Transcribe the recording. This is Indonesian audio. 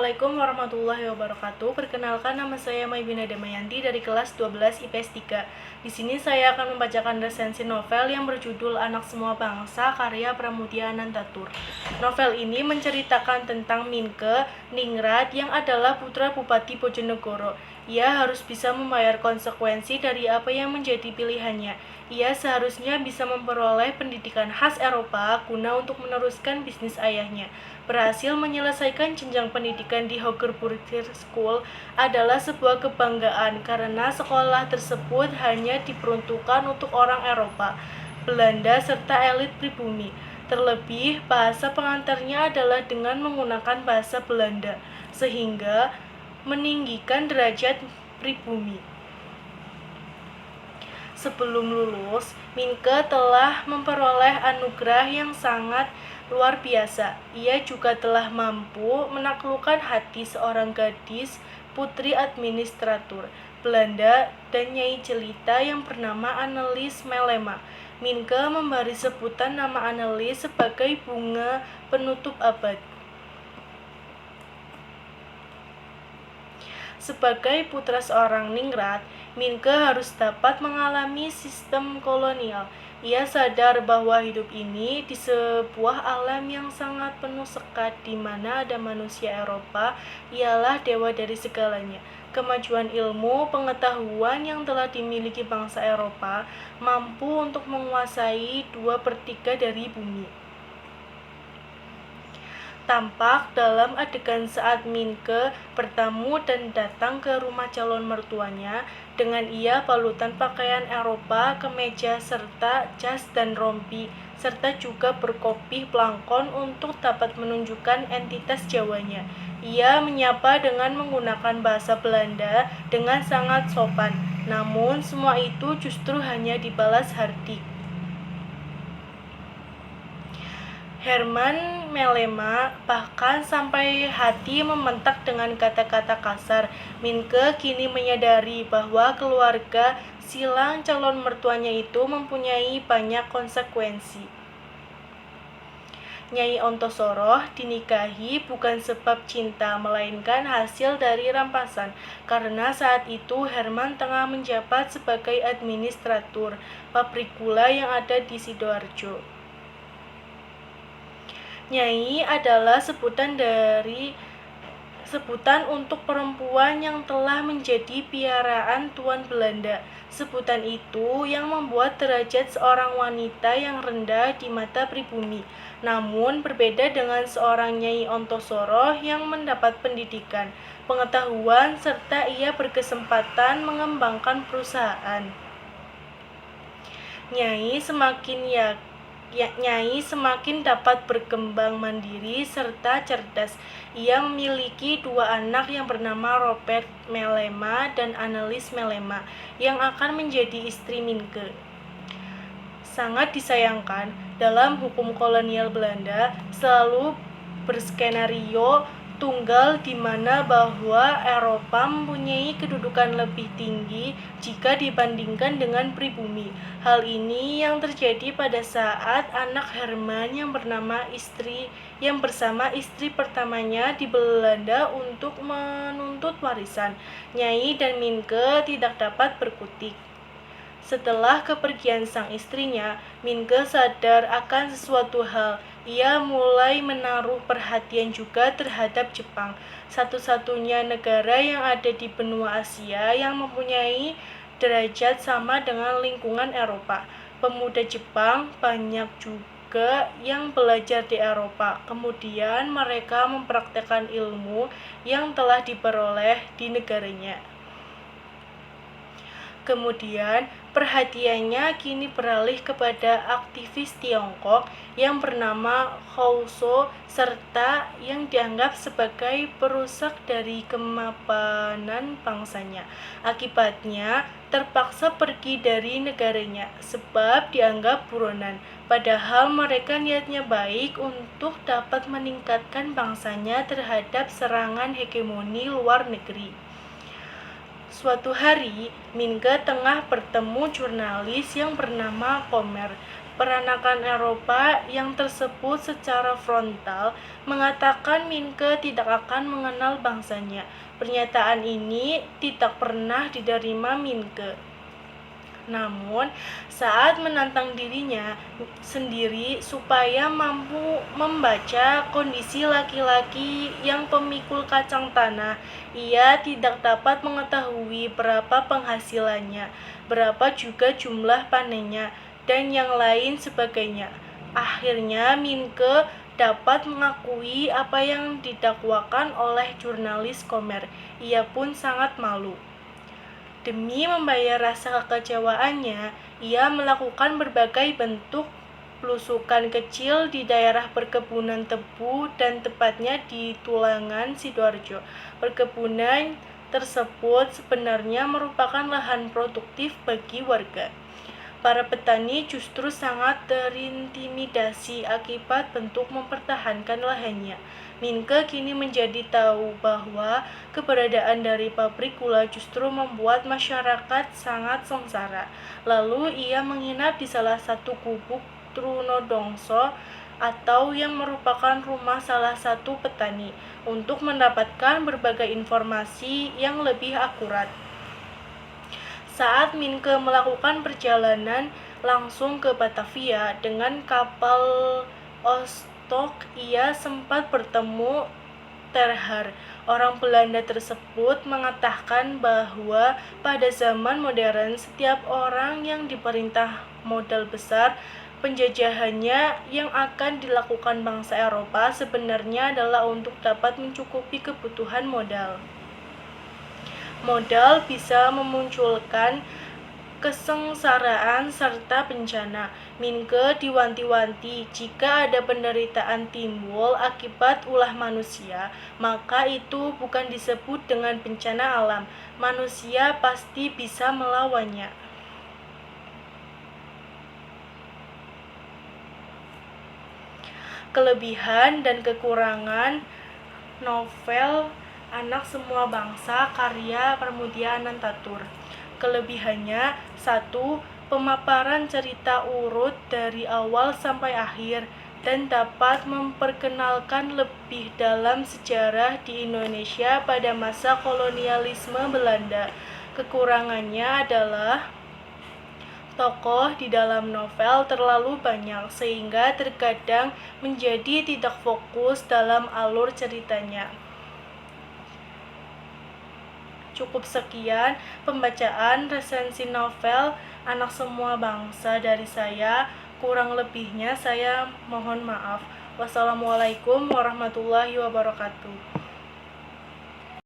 Assalamualaikum warahmatullahi wabarakatuh. Perkenalkan, nama saya Maibina Damayanti dari kelas 12 IPS 3. Di sini saya akan membacakan resensi novel yang berjudul Anak Semua Bangsa karya Pramudia Anantatur. Novel ini menceritakan tentang Minke Ningrat yang adalah putra Bupati Bojonegoro. Ia harus bisa membayar konsekuensi dari apa yang menjadi pilihannya. Ia seharusnya bisa memperoleh pendidikan khas Eropa guna untuk meneruskan bisnis ayahnya. Berhasil menyelesaikan jenjang pendidikan di Hogerburger School adalah sebuah kebanggaan karena sekolah tersebut hanya diperuntukkan untuk orang Eropa, Belanda, serta elit pribumi. Terlebih, bahasa pengantarnya adalah dengan menggunakan bahasa Belanda, sehingga meninggikan derajat pribumi. Sebelum lulus, Minke telah memperoleh anugerah yang sangat luar biasa. Ia juga telah mampu menaklukkan hati seorang gadis putri administratur Belanda dan Nyai Jelita yang bernama Annelies Melema. Minke memberi sebutan nama Annelies sebagai bunga penutup abad. Sebagai putra seorang ningrat, Minke harus dapat mengalami sistem kolonial. Ia sadar bahwa hidup ini di sebuah alam yang sangat penuh sekat di mana ada manusia Eropa ialah dewa dari segalanya. Kemajuan ilmu pengetahuan yang telah dimiliki bangsa Eropa mampu untuk menguasai 2/3 dari bumi. Tampak dalam adegan saat Minke bertamu dan datang ke rumah calon mertuanya dengan ia balutan pakaian Eropa, kemeja serta jas dan rompi, serta juga berkopi plangkon untuk dapat menunjukkan entitas Jawanya. Ia menyapa dengan menggunakan bahasa Belanda dengan sangat sopan, namun semua itu justru hanya dibalas hardik. Herman Melema bahkan sampai hati membentak dengan kata-kata kasar. Minke kini menyadari bahwa keluarga silang calon mertuanya itu mempunyai banyak konsekuensi. Nyai Ontosoroh dinikahi bukan sebab cinta, melainkan hasil dari rampasan. Karena saat itu Herman tengah menjabat sebagai administratur pabrik gula yang ada di Sidoarjo. Nyai adalah sebutan untuk perempuan yang telah menjadi piaraan Tuan Belanda. Sebutan itu yang membuat derajat seorang wanita yang rendah di mata pribumi. Namun berbeda dengan seorang Nyai Ontosoroh yang mendapat pendidikan, pengetahuan, serta ia berkesempatan mengembangkan perusahaan. Nyai semakin dapat berkembang mandiri serta cerdas. Ia memiliki 2 anak yang bernama Robert Melema dan Annelies Melema yang akan menjadi istri Minke. Sangat disayangkan, dalam hukum kolonial Belanda selalu berskenario tunggal di mana bahwa Eropa mempunyai kedudukan lebih tinggi jika dibandingkan dengan pribumi. Hal ini yang terjadi pada saat anak Herman yang bersama istri pertamanya di Belanda untuk menuntut warisan. Nyai dan Minke tidak dapat berkutik. Setelah kepergian sang istrinya, Minke sadar akan sesuatu hal. Ia mulai menaruh perhatian juga terhadap Jepang, satu-satunya negara yang ada di benua Asia yang mempunyai derajat sama dengan lingkungan Eropa. Pemuda Jepang banyak juga yang belajar di Eropa, kemudian mereka mempraktekkan ilmu yang telah diperoleh di negaranya. Kemudian, perhatiannya kini beralih kepada aktivis Tiongkok yang bernama Hou Sou serta yang dianggap sebagai perusak dari kemapanan bangsanya. Akibatnya, terpaksa pergi dari negaranya sebab dianggap buronan, padahal mereka niatnya baik untuk dapat meningkatkan bangsanya terhadap serangan hegemoni luar negeri. Suatu hari, Minke tengah bertemu jurnalis yang bernama Komer. Peranakan Eropa yang tersebut secara frontal mengatakan Minke tidak akan mengenal bangsanya. Pernyataan ini tidak pernah diterima Minke. Namun, saat menantang dirinya sendiri supaya mampu membaca kondisi laki-laki yang pemikul kacang tanah, ia tidak dapat mengetahui berapa penghasilannya, berapa juga jumlah panennya, dan yang lain sebagainya. Akhirnya, Minke dapat mengakui apa yang didakwakan oleh jurnalis Komer. Ia pun sangat malu. Demi membayar rasa kekecewaannya, ia melakukan berbagai bentuk belusukan kecil di daerah perkebunan tebu dan tepatnya di Tulangan, Sidoarjo. Perkebunan tersebut sebenarnya merupakan lahan produktif bagi warga. Para petani justru sangat terintimidasi akibat bentuk mempertahankan lahannya. Minke kini menjadi tahu bahwa keberadaan dari pabrik gula justru membuat masyarakat sangat sengsara. Lalu ia menginap di salah satu gubuk Trunodongso atau yang merupakan rumah salah satu petani untuk mendapatkan berbagai informasi yang lebih akurat. Saat Minke melakukan perjalanan langsung ke Batavia dengan kapal Ostok, ia sempat bertemu Terhar. Orang Belanda tersebut mengatakan bahwa pada zaman modern setiap orang yang diperintah modal besar penjajahannya yang akan dilakukan bangsa Eropa sebenarnya adalah untuk dapat mencukupi kebutuhan modal. Modal bisa memunculkan kesengsaraan serta bencana. Minke diwanti-wanti, jika ada penderitaan timbul akibat ulah manusia, maka itu bukan disebut dengan bencana alam. Manusia pasti bisa melawannya. Kelebihan dan kekurangan novel Anak Semua Bangsa karya Pramudia Anantatur. Kelebihannya: 1. Pemaparan cerita urut dari awal sampai akhir dan dapat memperkenalkan lebih dalam sejarah di Indonesia pada masa kolonialisme Belanda. Kekurangannya adalah tokoh di dalam novel terlalu banyak sehingga terkadang menjadi tidak fokus dalam alur ceritanya. Cukup sekian pembacaan resensi novel Anak Semua Bangsa dari saya. Kurang lebihnya saya mohon maaf. Wassalamualaikum warahmatullahi wabarakatuh.